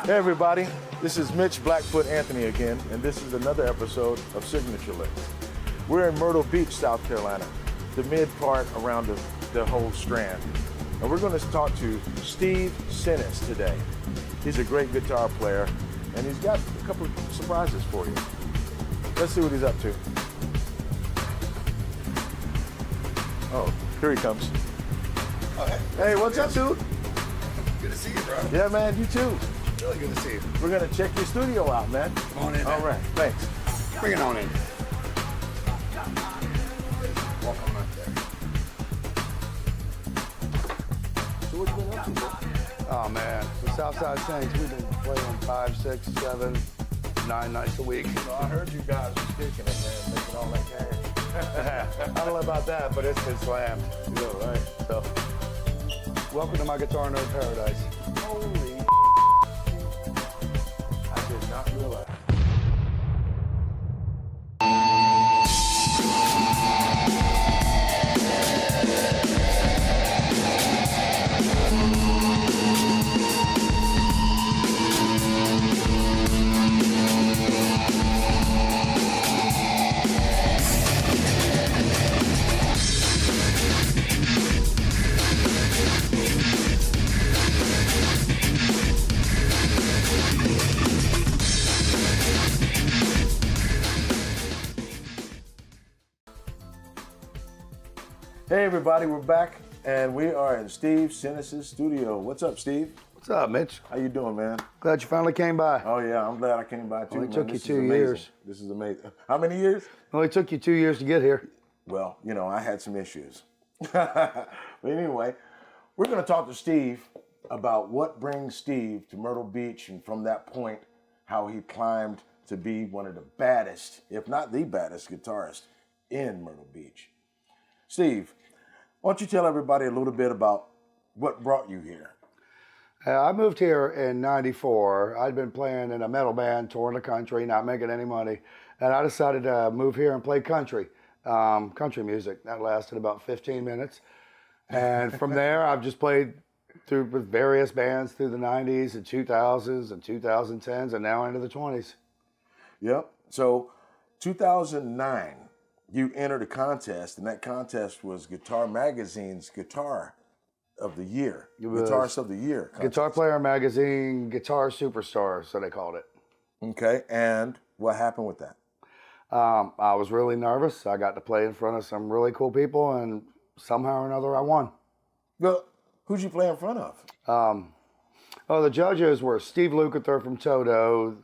Hey everybody, this is Mitch Blackfoot Anthony again, and this is another episode of Signature Licks. We're in Myrtle Beach, South Carolina, the mid part around the whole strand. And we're going to talk to Steve Senes today. He's a great guitar player, and he's got a couple of surprises for you. Let's see what he's up to. Oh, here he comes. Oh, hey, what's up, dude? Good to see you, bro. Yeah, man, you too. Really good to see you. We're gonna check your studio out, man. Come on in. All right, thanks. Bring it on in. Walk on up there. So what you been up to, bro? Oh, man. The Southside Saints, we've been playing 5, 6, 7, 9 nights a week. So I heard you guys were kicking it, man, making all that cash. I don't know about that, but it's been slammed. Yeah, right. So, welcome to my guitar nerd paradise. Holy I did not realize. Hey everybody, we're back and we are in Steve Senes' studio. What's up, Steve? What's up, Mitch? How you doing, man? Glad you finally came by. Oh yeah, I'm glad I came by too. Only man. took you This is 2 amazing. years. This is amazing. How many years? Only took you 2 years to get here. Well, you know, I had some issues. But anyway, we're going to talk to Steve about what brings Steve to Myrtle Beach, and from that point, how he climbed to be one of the baddest, if not the baddest guitarist in Myrtle Beach. Steve, why don't you tell everybody a little bit about what brought you here? I moved here in '94. I'd been playing in a metal band, touring the country, not making any money. And I decided to move here and play country music. That lasted about 15 minutes. And from there, I've just played through with various bands through the 90s and 2000s and 2010s and now into the 20s. Yep. So 2009, you entered a contest, and that contest was Guitar Magazine's Guitar of the Year. Guitarist of the Year contest. Guitar Player Magazine, Guitar Superstar, so they called it. Okay, and what happened with that? I was really nervous. I got to play in front of some really cool people, and somehow or another I won. Well, who'd you play in front of? The judges were Steve Lukather from Toto,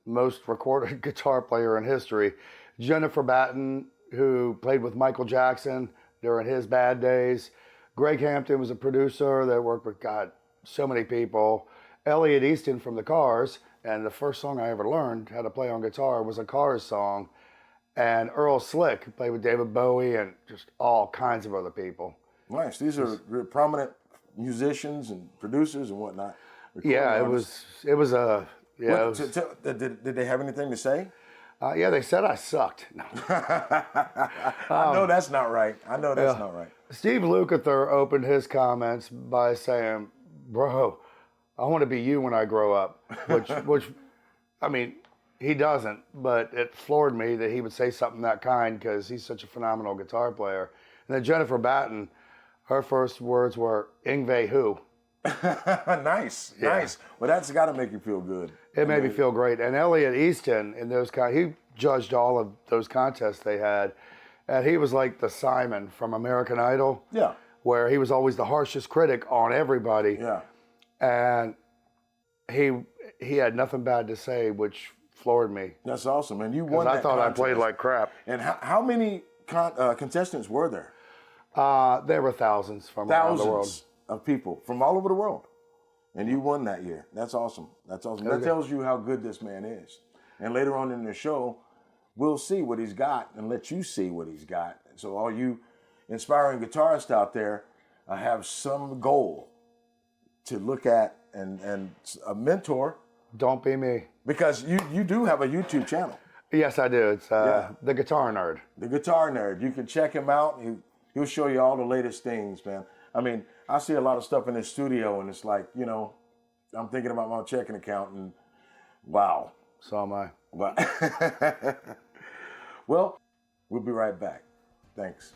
most recorded guitar player in history, Jennifer Batten, who played with Michael Jackson during his bad days. Greg Hampton was a producer that worked with, God, so many people. Elliot Easton from the Cars, and the first song I ever learned how to play on guitar was a Cars song. And Earl Slick, who played with David Bowie and just all kinds of other people. Nice. These are prominent musicians and producers and whatnot. Yeah, it was a... Yeah, What, did they have anything to say? yeah, they said I sucked. No. I know that's not right. I know that's not right. Steve Lukather opened his comments by saying, "Bro, I want to be you when I grow up," which, I mean, he doesn't, but it floored me that he would say something that kind because he's such a phenomenal guitar player. And then Jennifer Batten, her first words were, "Ingve who?" Nice. Well, that's got to make you feel good. It made me feel great. And Elliot Easton, he judged all of those contests they had, and he was like the Simon from American Idol. Yeah. Where he was always the harshest critic on everybody. Yeah. And he had nothing bad to say, which floored me. That's awesome. And you won that I thought contest. I played like crap. And how many contestants were there? There were thousands from around the world. Thousands of people from all over the world. And you won that year. That's awesome. That's awesome. That tells you how good this man is. And later on in the show, we'll see what he's got and let you see what he's got. So all you inspiring guitarists out there have some goal to look at and a mentor. Don't be me. Because you do have a YouTube channel. Yes, I do. It's The Guitar Nerd. The Guitar Nerd. You can check him out. He'll show you all the latest things, man. I mean, I see a lot of stuff in his studio, and it's like, you know, I'm thinking about my checking account, and wow. So am I. Wow. Well, we'll be right back. Thanks.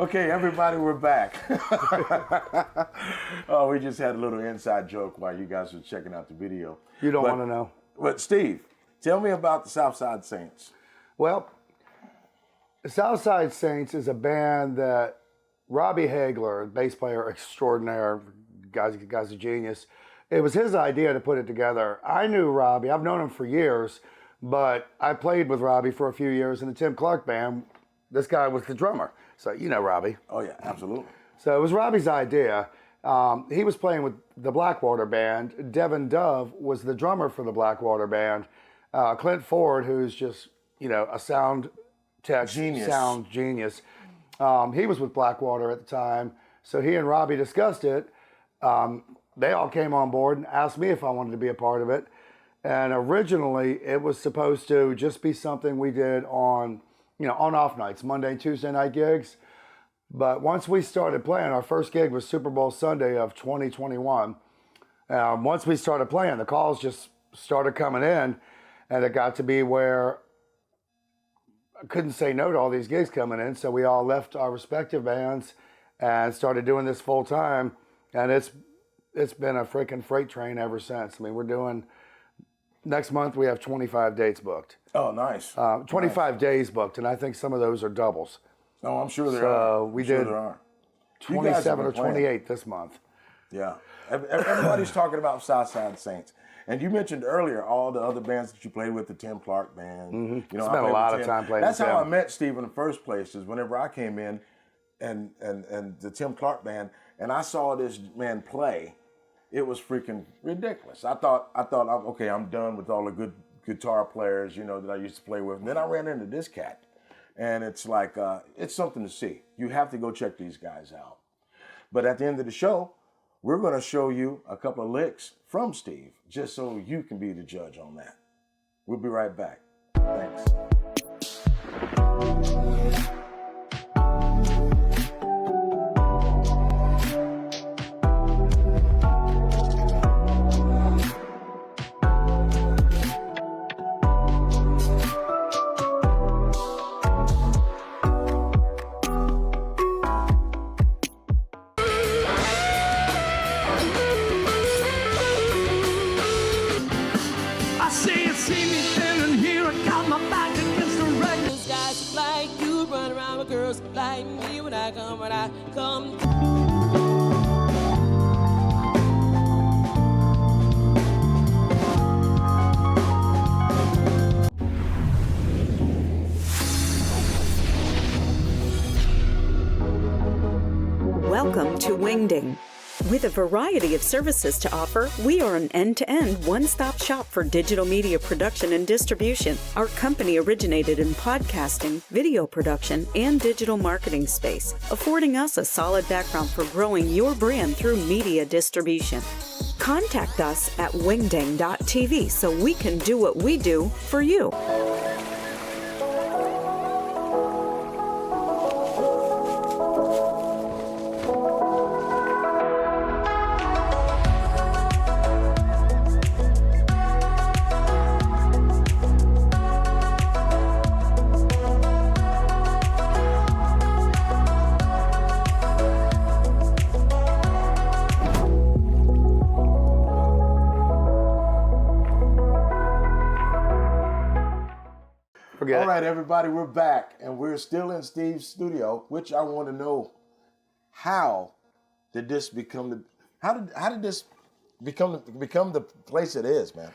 Okay, everybody, we're back. Oh, we just had a little inside joke while you guys were checking out the video. You don't want to know. But Steve, tell me about the Southside Saints. Well, the Southside Saints is a band that Robbie Hagler, bass player extraordinaire, guy's a genius. It was his idea to put it together. I knew Robbie. I've known him for years, but I played with Robbie for a few years in the Tim Clark band. This guy was the drummer. So you know Robbie. Oh, yeah, absolutely. So it was Robbie's idea. He was playing with the Blackwater Band. Devin Dove was the drummer for the Blackwater Band. Clint Ford, who's just, a sound tech, sound genius. He was with Blackwater at the time. So he and Robbie discussed it. They all came on board and asked me if I wanted to be a part of it. And originally it was supposed to just be something we did on on-off nights, Monday, Tuesday night gigs. But once we started playing, our first gig was Super Bowl Sunday of 2021. Once we started playing, the calls just started coming in, and it got to be where I couldn't say no to all these gigs coming in. So we all left our respective bands and started doing this full time. And it's been a freaking freight train ever since. I mean, next month we have 25 dates booked. Oh, nice. 25 days booked, and I think some of those are doubles. Oh, I'm sure there are. So we did 27 or 28 this month. Yeah. Everybody's talking about Southside Saints. And you mentioned earlier all the other bands that you played with, the Tim Clark Band. Mm-hmm. Spent a lot of time playing with That's how I met Steve in the first place, is whenever I came in and the Tim Clark Band, and I saw this man play, it was freaking ridiculous. I thought, okay, I'm done with all the good guitar players, that I used to play with. And then I ran into this cat, and it's like, it's something to see. You have to go check these guys out. But at the end of the show, we're going to show you a couple of licks from Steve, just so you can be the judge on that. We'll be right back. Thanks. Welcome to Wingding. With a variety of services to offer, we are an end-to-end one-stop shop for digital media production and distribution. Our company originated in podcasting, video production, and digital marketing space, affording us a solid background for growing your brand through media distribution. Contact us at wingding.tv so we can do what we do for you. All right, everybody, we're back, and we're still in Steve's studio, which I want to know, how did this become the? How did this become the place it is, man?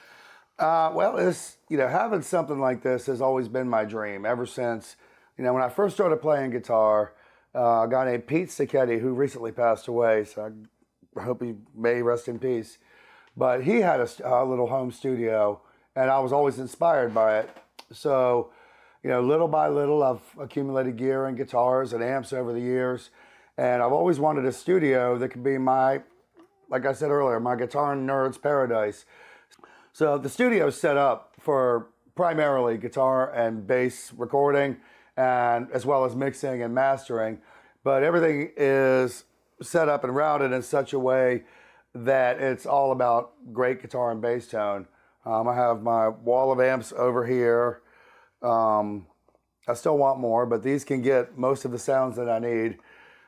Well, it's, having something like this has always been my dream ever since, when I first started playing guitar. A guy named Pete Sacchetti, who recently passed away, so I hope he may rest in peace. But he had a little home studio, and I was always inspired by it. So, little by little, I've accumulated gear and guitars and amps over the years. And I've always wanted a studio that could be like I said earlier, my guitar nerd's paradise. So the studio is set up for primarily guitar and bass recording, and as well as mixing and mastering. But everything is set up and routed in such a way that it's all about great guitar and bass tone. I have my wall of amps over here. I still want more, but these can get most of the sounds that I need.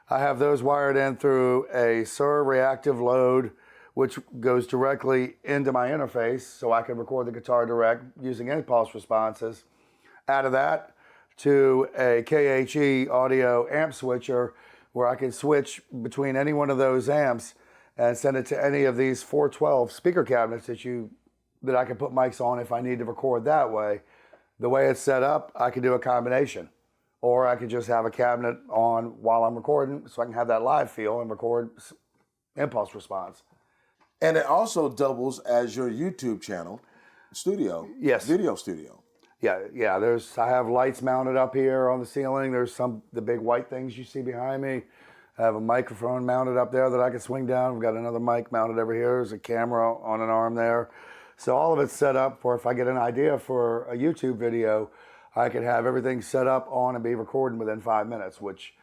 I have those wired in through a SUR reactive load, which goes directly into my interface, so I can record the guitar direct using impulse responses. Out of that to a KHE audio amp switcher, where I can switch between any one of those amps and send it to any of these 412 speaker cabinets that I can put mics on if I need to record that way. The way it's set up, I can do a combination. Or I could just have a cabinet on while I'm recording, so I can have that live feel and record impulse response. And it also doubles as your YouTube channel studio. Yes. Video studio. Yeah. I have lights mounted up here on the ceiling. There's the big white things you see behind me. I have a microphone mounted up there that I can swing down. We've got another mic mounted over here. There's a camera on an arm there. So all of it's set up for if I get an idea for a YouTube video, I can have everything set up on and be recording within 5 minutes, which,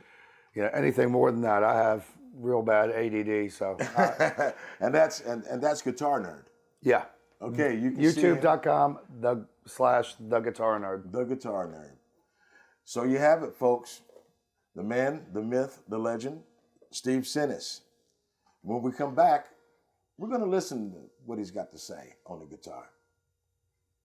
anything more than that, I have real bad ADD. So, and that's Guitar Nerd. Yeah. Okay, you can YouTube.com/The Guitar Nerd. The Guitar Nerd. So you have it, folks. The man, the myth, the legend, Steve Senes. When we come back, we're going to listen to what he's got to say on the guitar.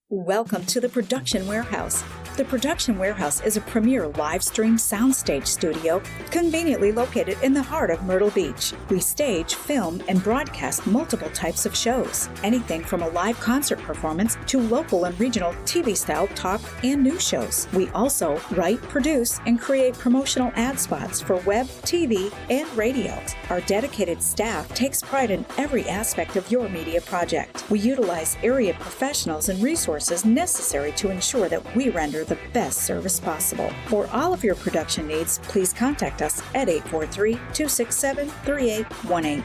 Welcome to the Production Warehouse. The Production Warehouse is a premier live stream soundstage studio conveniently located in the heart of Myrtle Beach. We stage, film, and broadcast multiple types of shows, anything from a live concert performance to local and regional TV-style talk and news shows. We also write, produce, and create promotional ad spots for web, TV, and radio. Our dedicated staff takes pride in every aspect of your media project. We utilize area professionals and resources necessary to ensure that we render the best service possible. For all of your production needs, please contact us at 843-267-3818.